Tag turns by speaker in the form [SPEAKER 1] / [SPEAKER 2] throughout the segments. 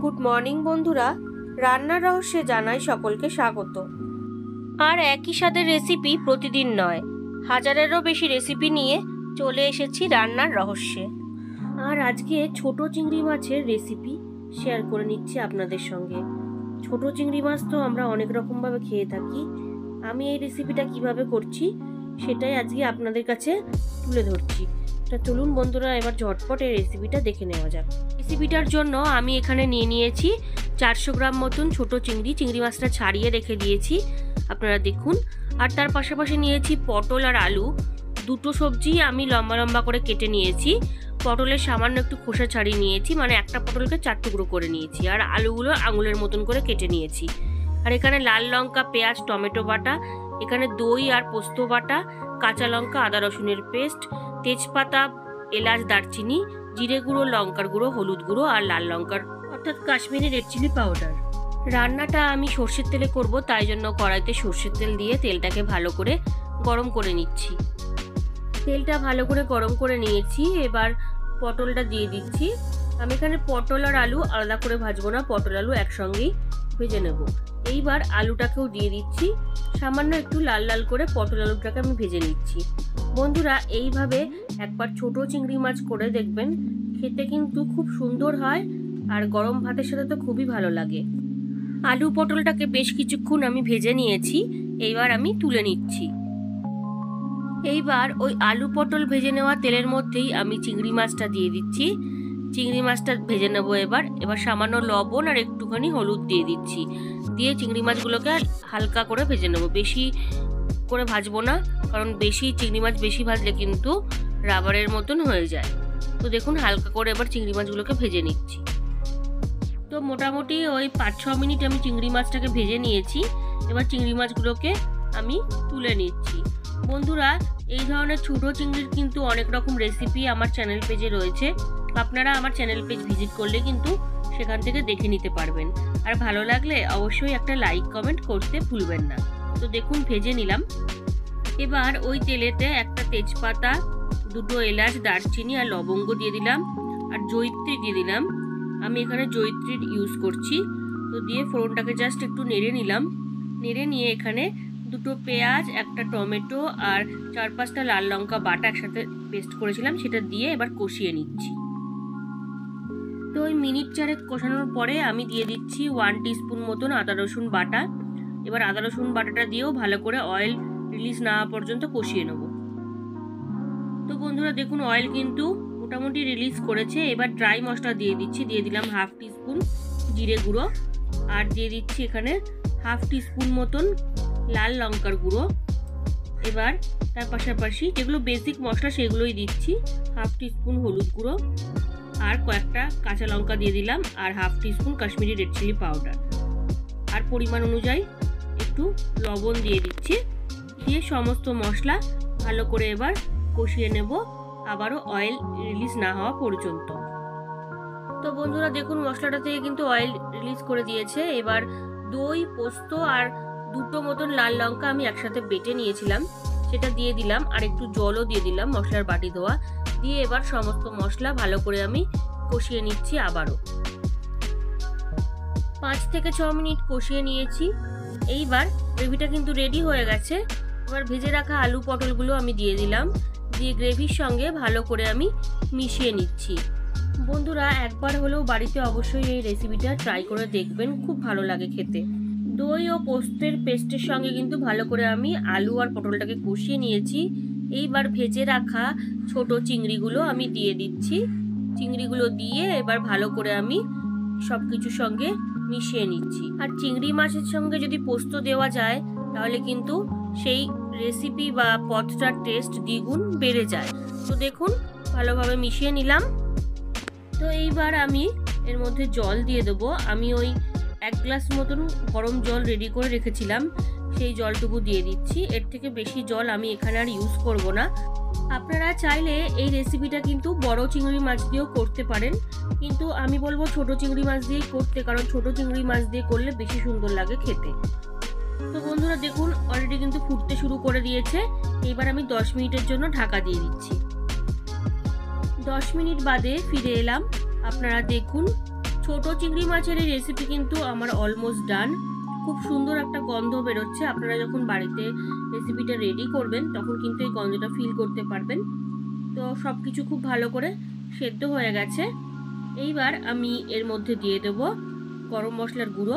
[SPEAKER 1] Good morning বন্ধুরা, রান্নার রহস্যে জানাই সকলকে স্বাগত। আর একই স্বাদের রেসিপি প্রতিদিন নয়, হাজারেরও বেশি রেসিপি নিয়ে চলে এসেছি রান্নার রহস্যে। আর আজকে ছোট চিংড়ি মাছের রেসিপি শেয়ার করে নিচ্ছি আপনাদের সঙ্গে। ছোট চিংড়ি মাছ তো আমরা অনেক রকমভাবে খেয়ে থাকি। আমি এই রেসিপিটা কিভাবে করছি সেটাই আজকে আপনাদের কাছে তুলে ধরছি। চলুন বন্ধুরা, এবার ঝটপট এই রেসিপিটা দেখে নেওয়া যাক। রেসিপিটার জন্য আমি এখানে নিয়ে নিয়েছি 400 গ্রাম মতন ছোট চিংড়ি মাছটা ছাড়িয়ে রেখে দিয়েছি, আপনারা দেখুন। আর তার পাশাপাশি নিয়েছি পটল আর আলু, দুটো সবজি আমি লম্বা লম্বা করে কেটে নিয়েছি। পটলের সামান্য একটু খোসা ছাড়িয়ে নিয়েছি, মানে একটা পটলকে 4 টুকরো করে নিয়েছি। আর আলুগুলো আঙুলের মতন করে কেটে নিয়েছি। আর এখানে লাল লঙ্কা, পেঁয়াজ, টমেটো বাটা, এখানে দই আর পোস্ত বাটা, কাঁচা লঙ্কা, আদা রসুনের পেস্ট, তেজপাতা, এলাচ, দারচিনি, জিরে গুঁড়ো, লঙ্কার গুঁড়ো, হলুদ গুঁড়ো আর লাল লঙ্কার অর্থাৎ কাশ্মীরি রেড চিলি পাউডার। রান্নাটা আমি সর্ষের তেলে করব, তাই জন্য কড়াইতে সর্ষের তেল দিয়ে তেলটাকে ভালো করে গরম করে নিচ্ছি। তেলটা ভালো করে গরম করে নিয়েছি, এবার পটলটা দিয়ে দিচ্ছি। আমি এখানে পটল আর আলু আলাদা করে ভাজবো না, পটল আলু একসঙ্গেই ভেজে নেব। এইবার আলুটাকেও দিয়ে দিচ্ছি, সামান্য একটু লাল লাল করে পটল আলুটাকে আমি ভেজে নিচ্ছি। বন্ধুরা, এইভাবে একবার ছোট চিংড়ি মাছ করে দেখবেন, খেতে কিন্তু খুব সুন্দর হয় আর গরম ভাতের সাথে তো খুবই ভালো লাগে। আলু পটলটাকে বেশ কিছুক্ষণ আমি ভেজে নিয়েছি, এইবার আমি তুলে নিচ্ছি। এইবার ওই আলু পটল ভেজে নেওয়া তেলের মধ্যেই আমি চিংড়ি মাছটা দিয়ে দিচ্ছি। চিংড়ি মাছটা ভেজে নেবো। এবার সামান্য লবণ আর একটুখানি হলুদ দিয়ে দিচ্ছি, দিয়ে চিংড়ি মাছগুলোকে হালকা করে ভেজে নেবো, বেশি করে ভাজবো না, কারণ চিংড়ি মাছ বেশি ভাজলে কিন্তু রাবারের মতন হয়ে যায়। তো দেখুন, হালকা করে এবার চিংড়ি মাছগুলোকে ভেজে নিচ্ছি। তো মোটামুটি ওই 5-6 মিনিট আমি চিংড়ি মাছটাকে ভেজে নিয়েছি। এবার চিংড়ি মাছগুলোকে আমি তুলে নিচ্ছি। বন্ধুরা, এই ধরনের ছোট চিংড়ির কিন্তু অনেক রকম রেসিপি আমার চ্যানেল পেজে রয়েছে, আপনারা আমার চ্যানেল পেজ ভিজিট করলে কিন্তু সেখান থেকে দেখে নিতে পারবেন। আর ভালো লাগলে অবশ্যই একটা লাইক কমেন্ট করতে ভুলবেন না। তো দেখুন, ভেজে নিলাম। এবার ওই তেলেতে একটা তেজপাতা, দুটো এলাচ, দারচিনি আর লবঙ্গ দিয়ে দিলাম, আর জয়িত্রী দিয়ে দিলাম। আমি এখানে জয়িত্রীর ইউজ করছি। তো দিয়ে ফোড়নটাকে জাস্ট একটু নেড়ে নিলাম। নেড়ে নিয়ে এখানে দুটো পেঁয়াজ, একটা টমেটো আর 4-5টা লাল লঙ্কা বাটা একসাথে পেস্ট করেছিলাম, সেটা দিয়ে এবার কষিয়ে নিচ্ছি। তো ওই মিনিট 4 কষানোর পরে আমি দিয়ে দিচ্ছি 1 টিস্পুন মতন আদা রসুন বাটা। এবার আদা রসুন বাটাটা দিয়েও ভালো করে অয়েল রিলিজ না হওয়া পর্যন্ত কষিয়ে নেব। তো বন্ধুরা দেখুন, অয়েল কিন্তু মোটামুটি রিলিজ করেছে। এবার ড্রাই মশলা দিয়ে দিচ্ছি, দিয়ে দিলাম 1/2 টিস্পুন জিরে গুঁড়ো, আর দিয়ে দিচ্ছি এখানে 1/2 টিস্পুন মতন লাল লঙ্কার গুঁড়ো। এবার তার পাশাপাশি যেগুলো বেসিক মশলা সেগুলোই দিচ্ছি, 1/2 টিস্পুন হলুদ গুঁড়ো, আর কয়েকটা কাঁচা লঙ্কা দিয়ে দিলাম, আর 1/2 teaspoon Kashmiri red chilli powder, আর পরিমাণ অনুযায়ী একটু লবণ দিয়ে দিচ্ছি। দিয়ে সমস্ত মশলা ভালো করে এবার কষিয়ে নেব, আবারও অয়েল রিলিজ না হওয়া পর্যন্ত। তো বন্ধুরা দেখুন, মশলাটা থেকে কিন্তু অয়েল রিলিজ করে দিয়েছে। এবার দই, পোস্ত আর দুটো মতন লাল লঙ্কা আমি একসাথে বেটে নিয়েছিলাম, সেটা দিয়ে দিলাম, আর একটু জলও দিয়ে দিলাম মশলার বাটি ধোয়া দিয়ে। এবার সমস্ত মশলা ভালো করে আমি কষিয়ে নিচ্ছি আবারও। 5 থেকে 6 মিনিট কষিয়ে নিয়েছি। এইবার গ্রেভিটা কিন্তু রেডি হয়ে গেছে। এবার ভেজে রাখা আলু পটলগুলো আমি দিয়ে দিলাম, দিয়ে গ্রেভির সঙ্গে ভালো করে আমি মিশিয়ে নিচ্ছি। বন্ধুরা, একবার হলেও বাড়িতে অবশ্যই এই রেসিপিটা ট্রাই করে দেখবেন, খুব ভালো লাগে খেতে। দই ও পোস্তের পেস্টের সঙ্গে কিন্তু ভালো করে আমি আলু আর পটলটাকে কষিয়ে নিয়েছি। এইবার ভেজে রাখা ছোট চিংড়িগুলো আমি দিয়ে দিচ্ছি। চিংড়িগুলো দিয়ে এবার ভালো করে আমি সব কিছুর সঙ্গে মিশিয়ে নিচ্ছি। আর চিংড়ি মাছের সঙ্গে যদি পোস্ত দেওয়া যায় তাহলে কিন্তু সেই রেসিপি বা পদটার টেস্ট দ্বিগুণ বেড়ে যায়। তো দেখুন, ভালোভাবে মিশিয়ে নিলাম। তো এইবার আমি এর মধ্যে জল দিয়ে দেবো। আমি ওই 1 গ্লাস মতন গরম জল রেডি করে রেখেছিলাম, সেই জলটুকু দিয়ে দিচ্ছি। এর থেকে বেশি জল আমি এখানে আর ইউজ করব না। আপনারা চাইলে এই রেসিপিটা কিন্তু বড় চিংড়ি মাছ দিয়েও করতে পারেন, কিন্তু আমি বলবো ছোট চিংড়ি মাছ দিয়েই করতে, কারণ ছোট চিংড়ি মাছ দিয়ে করলে বেশি সুন্দর লাগে খেতে। তো বন্ধুরা দেখুন, অলরেডি কিন্তু ফুটতে শুরু করে দিয়েছে। এবার আমি 10 মিনিটের জন্য ঢাকা দিয়ে দিচ্ছি। 10 মিনিট বাদে ফিরে এলাম। আপনারা দেখুন, ছোট চিংড়ি মাছের এই রেসিপি কিন্তু আমার অলমোস্ট ডান। খুব সুন্দর একটা গন্ধ বেরোচ্ছে। আপনারা যখন বাড়িতে রেসিপিটা রেডি করবেন তখন কিন্তু এই গন্ধটা ফিল করতে পারবেন। তো সব কিছু খুব ভালো করে সেদ্ধ হয়ে গেছে। এইবার আমি এর মধ্যে দিয়ে দেব গরম মশলার গুঁড়ো।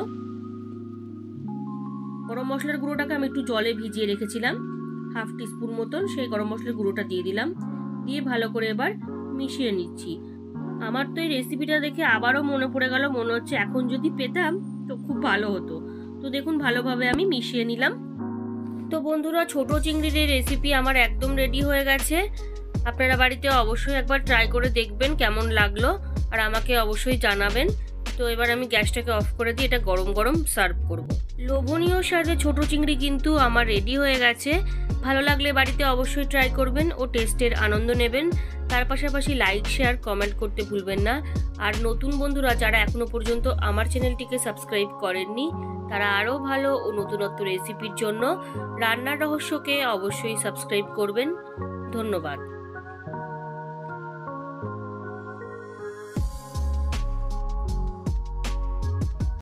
[SPEAKER 1] গরম মশলার গুঁড়োটাকে আমি একটু জলে ভিজিয়ে রেখেছিলাম, 1/2 টিস্পুন মতন সেই গরম মশলার গুঁড়োটা দিয়ে দিলাম। দিয়ে ভালো করে এবার মিশিয়ে নিচ্ছি। আমার তো এই রেসিপিটা দেখে আবারও মনে পড়ে গেল, মনে হচ্ছে এখন যদি পেতাম তো খুব ভালো হতো। তো দেখুন ভালোভাবে আমি মিশিয়ে নিলাম। তো বন্ধুরা, ছোট চিংড়ির এই রেসিপি আমার একদম রেডি হয়ে গেছে। আপনারা বাড়িতে অবশ্যই একবার ট্রাই করে দেখবেন কেমন লাগলো, আর আমাকে অবশ্যই জানাবেন। তো এবার আমি গ্যাসটাকে অফ করে দিয়ে এটা গরম গরম সার্ভ করব। লোভনীয় স্বাদে ছোট চিংড়ি কিন্তু আমার রেডি হয়ে গেছে। ভালো লাগলে বাড়িতে অবশ্যই ট্রাই করবেন ও টেস্টের আনন্দ নেবেন। তার পাশাপাশি লাইক, শেয়ার, কমেন্ট করতে ভুলবেন না। আর নতুন বন্ধুরা যারা এখনো পর্যন্ত আমার চ্যানেলটিকে সাবস্ক্রাইব করেননি, তারা আরও ভালো ও নতুনত্ব রেসিপির জন্য রান্নার রহস্যকে অবশ্যই সাবস্ক্রাইব করবেন। ধন্যবাদ।